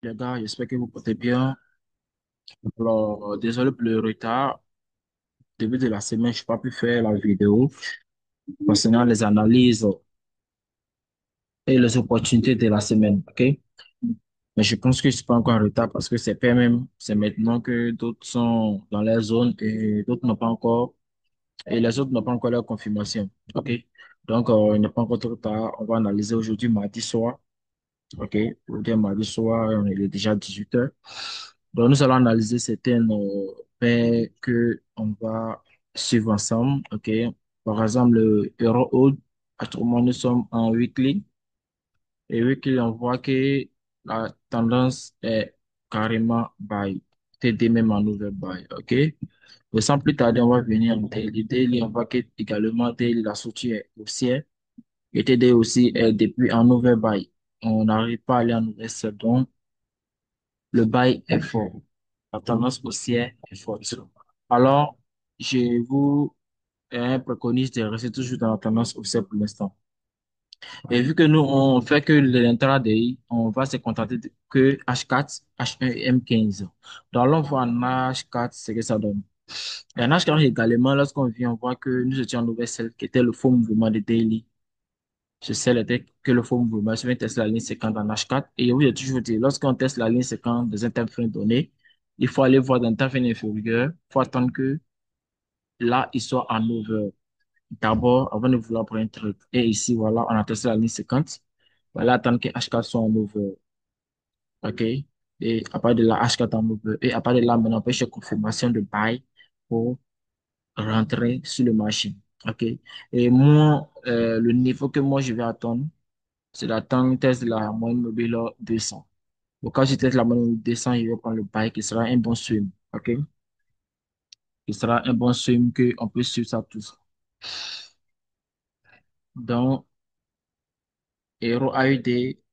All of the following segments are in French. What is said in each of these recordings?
Les gars, j'espère que vous portez bien. Alors, désolé pour le retard. Début de la semaine, je n'ai pas pu faire la vidéo concernant les analyses et les opportunités de la semaine. OK? Mais je pense que je ne suis pas encore en retard parce que c'est pas même, c'est maintenant que d'autres sont dans les zones et d'autres n'ont pas encore, et les autres n'ont pas encore leur confirmation. OK? Donc, il n'est pas encore trop tard. On va analyser aujourd'hui, mardi soir. OK? Aujourd'hui, mardi soir, il est déjà 18 heures. Donc, nous allons analyser certaines paires que on va suivre ensemble. OK? Par exemple, le Euro Old. Actuellement, nous sommes en weekly. Et weekly, on voit que la tendance est carrément buy. TD même en nouvelle buy. OK? Mais sans plus tarder, on va venir en daily. Daily, on voit que également daily, la sortie est haussière. Et TD aussi est depuis en nouvelle buy. On n'arrive pas à aller en nouvelle sell. Donc, le bail est fort. La tendance haussière est forte. Alors, je vous préconise de rester toujours dans la tendance haussière pour l'instant. Et vu que nous, on fait que l'intraday, on va se contenter que H4, H1 et M15. Donc, là, on voit en H4 ce que ça donne. Et en H4 également, lorsqu'on vient, on voit que nous étions en nouvelle selle qui était le faux mouvement de daily. Je sais que le faux mouvement, je vais tester la ligne séquence en H4. Et oui, j'ai toujours dit, lorsqu'on teste la ligne séquence des interférences données, il faut aller voir dans l'interférence inférieure. Il faut attendre que là, il soit en over. D'abord, avant de vouloir prendre un truc. Et ici, voilà, on a testé la ligne séquence. Voilà, attendre que H4 soit en over. OK? Et à partir de là, H4 en over. Et à partir de là, maintenant, on peut chercher confirmation de buy pour rentrer sur le marché. OK? Et moi, le niveau que moi, je vais attendre, c'est d'attendre test de la moyenne mobile 200. Donc, quand je teste la moyenne mobile 200, je vais prendre le bail qui sera un bon swing. OK? Qui sera un bon swing que on peut suivre ça tous. Donc, Euro AUD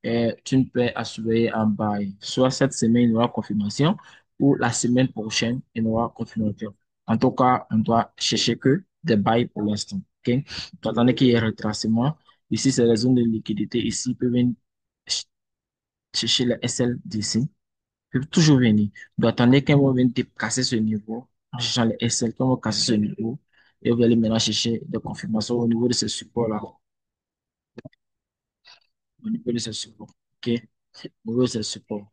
est une paire à surveiller en bail. Soit cette semaine, il y aura confirmation, ou la semaine prochaine, il y aura confirmation. En tout cas, on doit chercher que des bails pour l'instant. OK? Attendez qu'il y ait un retracement. Ici, c'est la zone de liquidité. Ici, ils peuvent venir chercher le SL d'ici. Peuvent toujours venir. Donc, attendez qu'ils vont venir casser ce niveau, en cherchant les SL, qu'ils vont casser ce niveau, et vous allez maintenant chercher des confirmations au niveau de ce support-là, au niveau de ce support. OK? Au niveau de ce support.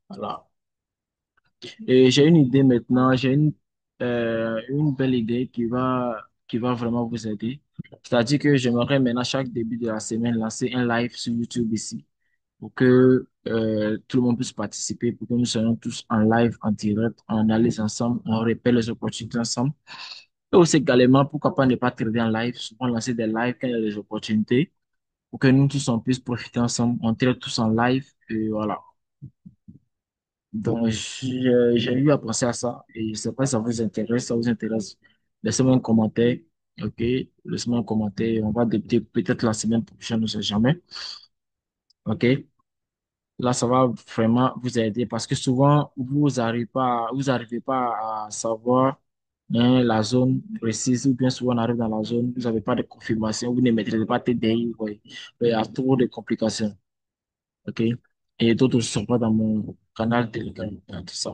Voilà. Et j'ai une idée maintenant, j'ai une belle idée qui va vraiment vous aider. C'est-à-dire que j'aimerais maintenant, chaque début de la semaine, lancer un live sur YouTube ici, pour que tout le monde puisse participer, pour que nous soyons tous en live, en direct, on analyse ensemble, on répète les opportunités ensemble. Et aussi également, pourquoi pas ne pas trader en live, souvent lancer des lives quand il y a des opportunités, pour que nous tous on puisse profiter ensemble, on trade tous en live, et voilà. Donc, j'ai eu à penser à ça, et je ne sais pas si ça vous intéresse, ça vous intéresse. Laissez-moi un commentaire, ok? Laissez-moi un commentaire, on va débuter peut-être la semaine prochaine, on ne sait jamais, ok? Là, ça va vraiment vous aider parce que souvent, vous arrivez pas à savoir la zone précise ou bien souvent on arrive dans la zone, vous n'avez pas de confirmation, vous ne maîtrisez pas TDI, ouais. Il y a trop de complications, ok? Et d'autres ne sont pas dans mon canal Telegram, tout ça.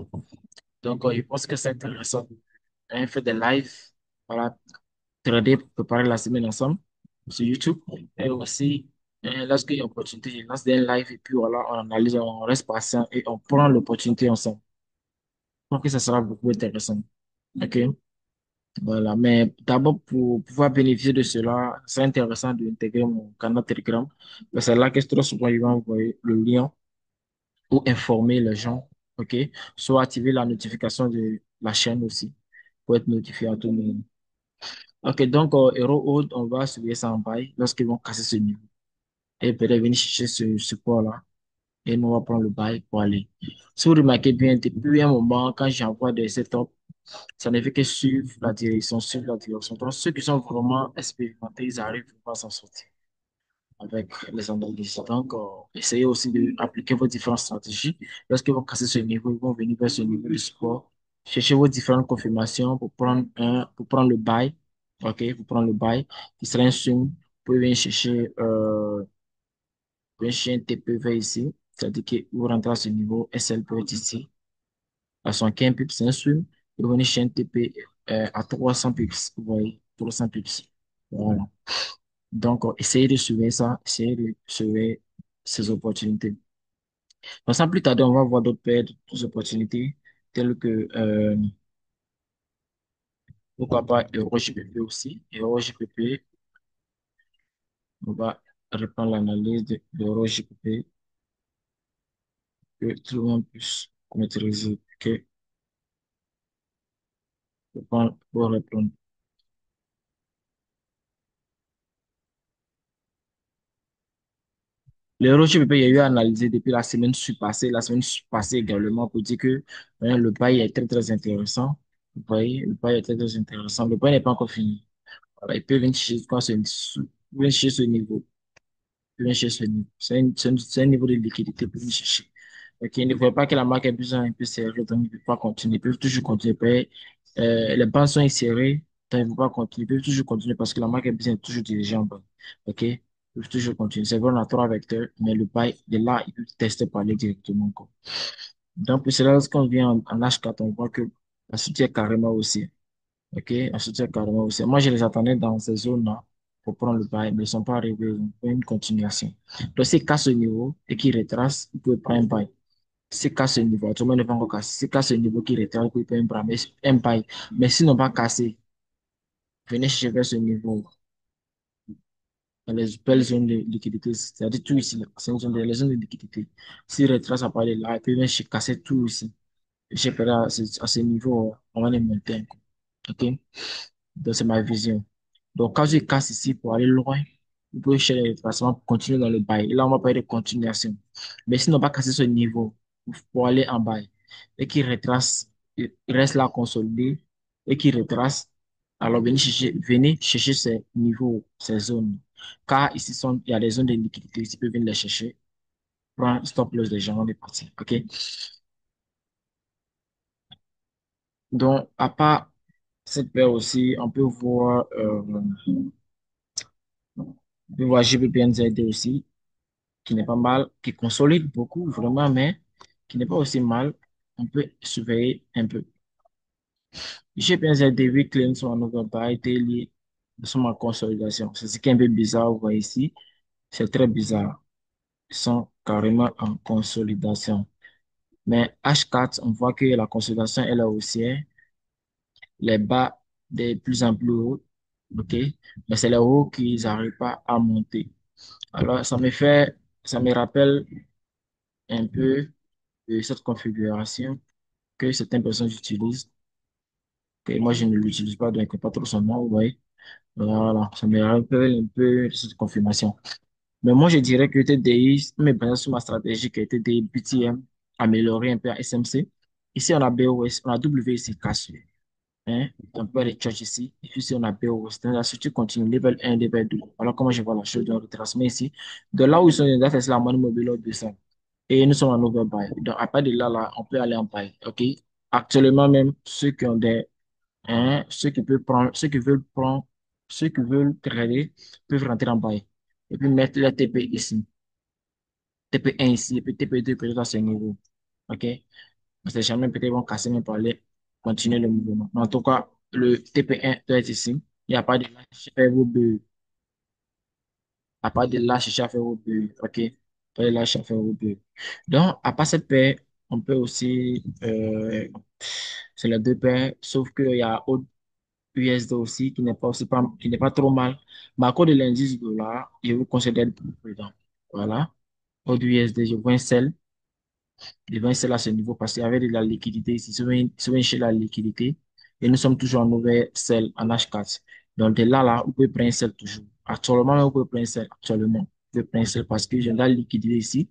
Donc, je pense que c'est intéressant. On fait des lives, voilà, trader, préparer la semaine ensemble sur YouTube. Et aussi, lorsqu'il y a une opportunité, je lance des lives et puis voilà, on analyse, on reste patient et on prend l'opportunité ensemble. Je pense que ça sera beaucoup intéressant. OK? Voilà. Mais d'abord, pour pouvoir bénéficier de cela, c'est intéressant d'intégrer mon canal Telegram. C'est là que trop souvent, ils vont envoyer le lien ou informer les gens. OK? Soit activer la notification de la chaîne aussi pour être notifié à tout le monde. OK, donc, Hero Hold, on va surveiller ça en bail lorsqu'ils vont casser ce niveau. Et peut-être venir chercher ce support-là. Et nous, on va prendre le bail pour aller. Si vous remarquez bien, depuis un moment, quand j'envoie des setups, ça ne fait que suivre la direction, suivre la direction. Donc, ceux qui sont vraiment expérimentés, ils arrivent à s'en sortir avec les analyses. Donc, essayez aussi d'appliquer vos différentes stratégies. Lorsqu'ils vont casser ce niveau, ils vont venir vers ce niveau de support. Cherchez vos différentes confirmations pour prendre le bail. OK, pour prendre le bail, qui sera un swing. Vous pouvez venir chercher un TPV ici. C'est-à-dire que vous rentrez à ce niveau, SL peut être ici. À 115 pips, c'est un swim. Et vous venez chez un TP à 300 pips. Vous voyez, 300 pips. Voilà. Donc, essayez de suivre ça, essayez de suivre ces opportunités. Donc, sans plus tarder, on va voir d'autres paires d'autres opportunités, telles que, pourquoi pas, EuroJPP aussi. EuroJPP, on va reprendre l'analyse de l'EuroJPP, que tout le monde puisse maîtriser. OK? Pour répondre. L'EuroJPP, il y a eu à analyser depuis la semaine passée. La semaine passée également, pour dire que le bail est très, très intéressant. Vous voyez, le bail est très, très intéressant. Le bail n'est pas encore fini. Voilà, ils peuvent venir chercher quoi, venir chercher ce niveau. Ils peuvent venir chercher ce niveau. C'est un niveau de liquidité pour venir chercher. Ok, ils ne voient pas que la marque est plus un peu serrée, donc ils ne peuvent pas continuer. Ils peuvent toujours continuer. Les bancs sont serrés, donc ils ne peuvent pas continuer. Ils peuvent toujours continuer parce que la marque est bien toujours dirigée en bas. Ok, ils peuvent toujours continuer. C'est vrai, on a trois vecteurs, mais le bail, de là, ils peuvent tester par aller directement, quoi. Donc, pour cela, lorsqu'on vient en H4, on voit que la soutient carrément aussi. OK, on soutient carrément aussi. Moi, je les attendais dans ces zones-là pour prendre le bail, mais ils ne sont pas arrivés. Ils ont fait une continuation. Donc, s'ils cassent ce niveau et qu'ils retracent, ils peuvent prendre un bail. S'ils cassent ce niveau, autrement, ils ne vont pas encore casser. S'ils cassent ce niveau, qu'ils retracent, ils peuvent prendre un bail. Mais s'ils n'ont pas cassé, venez chercher vers ce niveau, dans les belles zones de liquidité. C'est-à-dire tout ici, là. C'est une zone les zones de liquidité. S'ils retracent à partir de là, ils peuvent venir casser tout ici. J'ai peur à ce niveau, on va les monter. OK? Donc, c'est ma vision. Donc, quand je casse ici pour aller loin, vous pouvez chercher les déplacements pour continuer dans le bail. Et là, on va parler de continuation. Mais s'ils n'ont pas cassé ce niveau pour aller en bail et qu'ils retracent, ils restent là consolidés et qu'ils retracent, alors venez chercher ces niveaux, ces zones. Car ici, il y a des zones de liquidité, ils peuvent venir les chercher. Prends stop loss des gens, on est parti. OK? Donc, à part cette paire aussi, on peut voir GBPNZD aussi, qui n'est pas mal, qui consolide beaucoup, vraiment, mais qui n'est pas aussi mal. On peut surveiller un peu. GBPNZD, oui, claims sont en overbuy, daily, nous sommes en consolidation. C'est ce qui est un peu bizarre, vous voyez ici. C'est très bizarre. Ils sont carrément en consolidation. Mais H4, on voit que la consolidation est là aussi, hein. Les bas de plus en plus haut, ok? Mais c'est les hauts qu'ils n'arrivent pas à monter. Alors, ça me rappelle un peu cette configuration que certaines personnes utilisent, que moi je ne l'utilise pas, donc pas trop son nom, vous voyez. Voilà, ça me rappelle un peu cette confirmation. Mais moi je dirais que TDI, mais basé sur ma stratégie qui était TDI BTM, améliorer un peu à SMC. Ici on a BOS, on a WC cassé. Hein? On peut aller chercher ici. Ici on a BOS. Donc la structure continue, level 1, level 2. Alors comment je vois la chose dans le retracement ici. De là où ils sont, ils ont fait la monnaie mobile au 200. Et nous sommes en overbuy. Donc, à part de là, là, on peut aller en buy. OK? Actuellement, même, ceux qui ont des, hein, ceux qui veulent trader, peuvent rentrer en buy. Et puis mettre le TP ici. TP1 ici, et puis TP2 peut-être à ce niveau. OK? Parce que jamais peut-être ils vont casser, mais parler, continuer le mouvement. Mais en tout cas, le TP1 doit être ici. Il n'y a pas de là, faire vos bulles. À part de là, chercher à faire vos bulles. OK? Pas de là, chercher à faire vos bulles. Donc, à part cette paire, on peut aussi, c'est les deux paires, sauf qu'il y a autre USD aussi qui n'est pas trop mal. Mais à cause de l'indice dollar, je vous conseille d'être plus prudent. Voilà. Autre USD, je vois un sell à ce niveau parce qu'il y avait de la liquidité ici. Si chez la liquidité, et nous sommes toujours en nouvel sell en H4. Donc, de là, là, vous pouvez prendre un sell toujours. Actuellement, vous pouvez prendre un sell. Actuellement, vous pouvez prendre un sell parce que j'ai de la liquidité ici.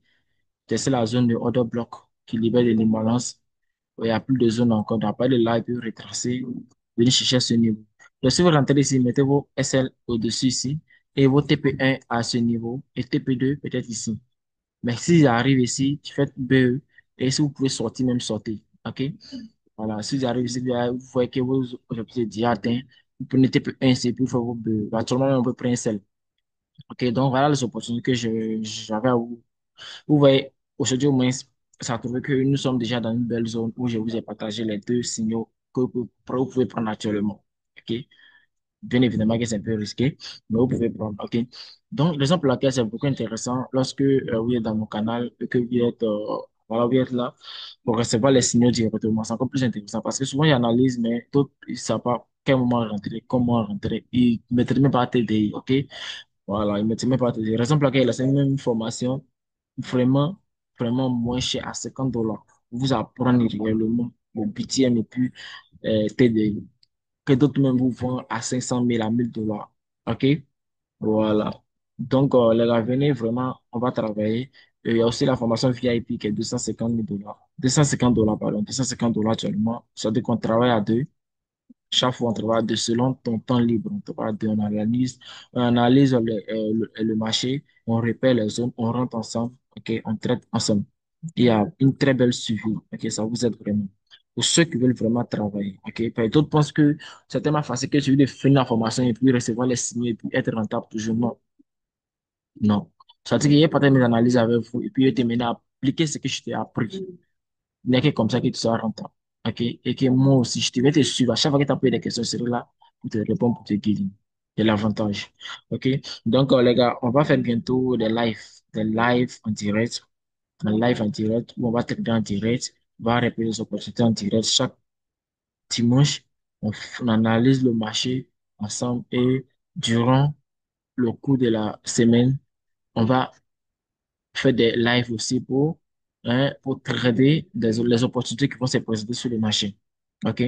C'est la zone de order block qui libère de l'imbalance. Il n'y a plus de zone encore. Donc, à partir de là, il peut retracer, venir chercher ce niveau. Donc, si vous rentrez ici, mettez vos SL au-dessus ici et vos TP1 à ce niveau et TP2 peut-être ici. Mais s'ils arrivent ici, tu fais BE et si vous pouvez sortir, même sortir. OK? Voilà. Si vous arrivez ici, vous voyez que vos objectifs sont déjà atteints. Vous prenez TP1 ici, puis vous faites vos BE. Actuellement, on peut prendre un SL. OK? Donc, voilà les opportunités que j'avais à vous. Vous voyez, aujourd'hui, au moins, ça a trouvé que nous sommes déjà dans une belle zone où je vous ai partagé les deux signaux que vous pouvez prendre actuellement. OK? Bien évidemment que c'est un peu risqué, mais vous pouvez prendre. OK? Donc, raison pour laquelle c'est beaucoup intéressant lorsque vous êtes dans mon canal et que vous êtes, voilà, vous êtes là pour recevoir les signaux directement. C'est encore plus intéressant parce que souvent, ils analysent, mais d'autres, ils ne savent pas quel moment rentrer, comment rentrer. Ils ne mettent même pas TDI. OK? Voilà, ils ne mettent même pas TDI. Raison pour laquelle c'est une formation vraiment, vraiment moins cher à 50 dollars. Vous apprendre réellement le BTM et puis TDI que d'autres même vous vendent à 500 000 à 1000 dollars. OK? Voilà. Donc, les gars, venez vraiment, on va travailler. Et il y a aussi la formation VIP qui est 250 000 dollars. 250 dollars, pardon. 250 dollars actuellement. Ça veut dire qu'on travaille à deux. Chaque fois, on travaille de selon ton temps libre. On travaille de, on analyse le marché, on repère les zones, on rentre ensemble, ok, on traite ensemble. Il y a une très belle suivi, ok, ça vous aide vraiment. Pour ceux qui veulent vraiment travailler, ok. D'autres pensent que c'est tellement facile que celui de finir la formation et puis recevoir les signaux et puis être rentable toujours. Non, non. Ça veut dire qu'il y a pas de mes analyses avec vous et puis je t'ai à appliquer ce que je t'ai appris. Il n'y a que comme ça que tu seras rentable. OK? Et que moi aussi, je te vais te suivre. À chaque fois que tu as posé des questions, je serai là pour te répondre, pour te guider. C'est l'avantage. OK? Donc, les gars, on va faire bientôt des lives en direct, un live en direct où on va traiter en direct, on va répéter les opportunités en direct. Chaque dimanche, on analyse le marché ensemble et durant le cours de la semaine, on va faire des lives aussi pour trader les opportunités qui vont se présenter sur le marché. OK?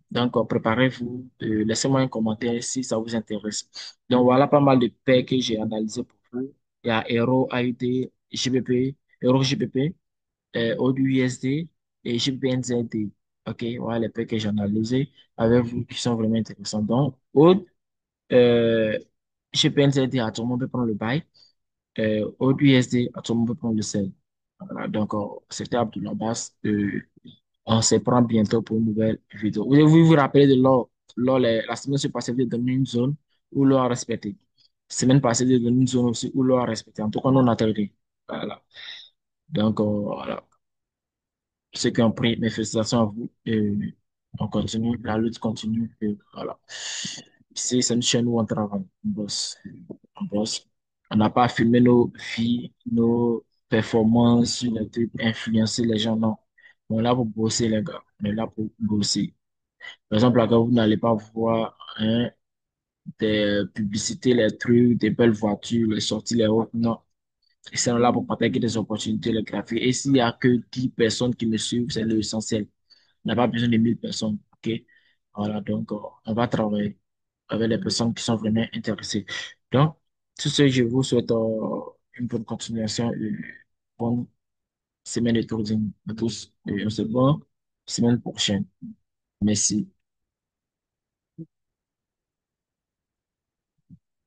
Donc, préparez-vous. Laissez-moi un commentaire si ça vous intéresse. Donc, voilà pas mal de paires que j'ai analysées pour vous. Il y a Euro, AUD, GBP, Euro GBP, OUSD et GBNZD. OK? Voilà les paires que j'ai analysées avec vous qui sont vraiment intéressants. Donc, euh, GBNZD, actuellement, on peut prendre le buy. Au USD, actuellement, on peut prendre le sel. Voilà, donc, c'était Abdullah Abbas. On se prend bientôt pour une nouvelle vidéo. Vous rappelez de l'or. La semaine passée, vous avez donné une zone où l'or a respecté. Semaine passée, vous avez donné une zone aussi où l'or a respecté. En tout cas, nous, on a traité. Voilà. Donc, voilà. Ceux qui ont pris mes félicitations à vous. Et on continue, la lutte continue. Et voilà. Ici, c'est une chaîne où on travaille. On bosse. On bosse. On n'a pas filmé nos vies, nos performances sur les trucs, influencer les gens, non. On est là pour bosser, les gars. On est là pour bosser. Par exemple, là, quand vous n'allez pas voir hein, des publicités, les trucs, des belles voitures, les sorties, les autres, non. Ils sont là pour partager des opportunités, les graphiques. Et s'il y a que 10 personnes qui me suivent, c'est l'essentiel. On n'a pas besoin de 1000 personnes, OK? Voilà, donc, on va travailler avec les personnes qui sont vraiment intéressées. Donc, tout ce, je vous souhaite une bonne continuation et une bonne semaine de tourisme à tous. Et on se voit semaine prochaine. Merci.